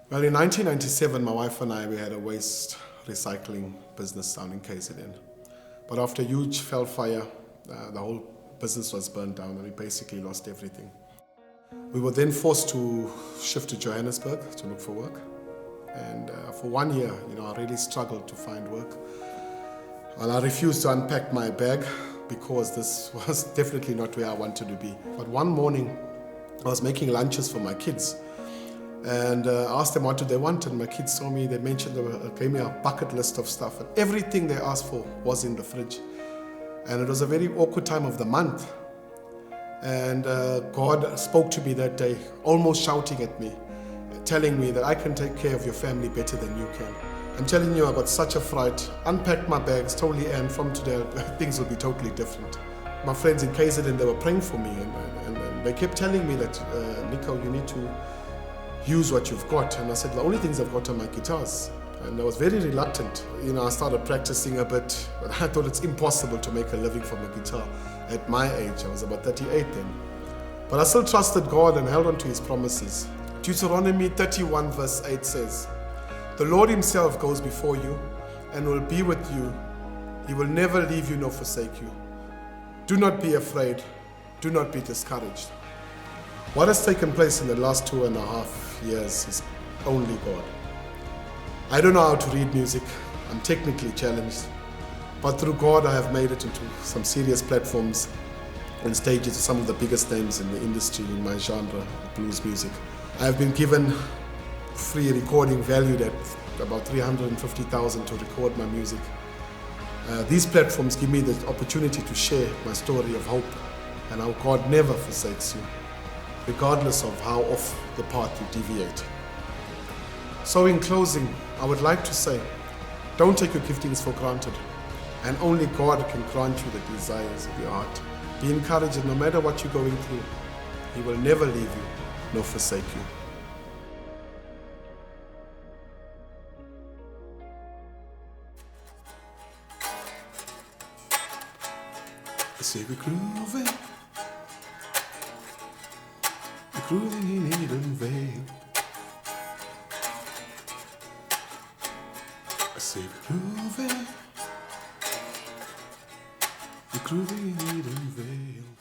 Well, in 1997, my wife and I, we had a waste recycling business down in KZN. But after a huge fell fire, the whole business was burned down and we basically lost everything. We were then forced to shift to Johannesburg to look for work. And for 1 year, I really struggled to find work. And I refused to unpack my bag because this was definitely not where I wanted to be. But one morning, I was making lunches for my kids and asked them what do they want, and my kids told me, they gave me a bucket list of stuff, and everything they asked for was in the fridge. And it was a very awkward time of the month. And God spoke to me that day, almost shouting at me, telling me that I can take care of your family better than you can. I'm telling you, I got such a fright, unpacked my bags totally, and from today, things will be totally different. My friends in KZN, they were praying for me, and they kept telling me that, Nico, you need to use what you've got. And I said, the only things I've got are my guitars. And I was very reluctant. I started practicing a bit, but I thought it's impossible to make a living from a guitar at my age. I was about 38 then. But I still trusted God and held on to His promises. Deuteronomy 31 verse 8 says, "The Lord Himself goes before you and will be with you. He will never leave you nor forsake you. Do not be afraid. Do not be discouraged." What has taken place in the last 2.5 years is only God. I don't know how to read music. I'm technically challenged. But through God, I have made it into some serious platforms and stages of some of the biggest names in the industry in my genre, blues music. I have been given free recording valued at about 350,000 to record my music. These platforms give me the opportunity to share my story of hope and how God never forsakes you, regardless of how off the path you deviate. So in closing, I would like to say, don't take your giftings for granted, and only God can grant you the desires of your heart. Be encouraged that no matter what you're going through, He will never leave you nor forsake you. I say we're grooving in Eden Vale. I say we're grooving in Eden Vale.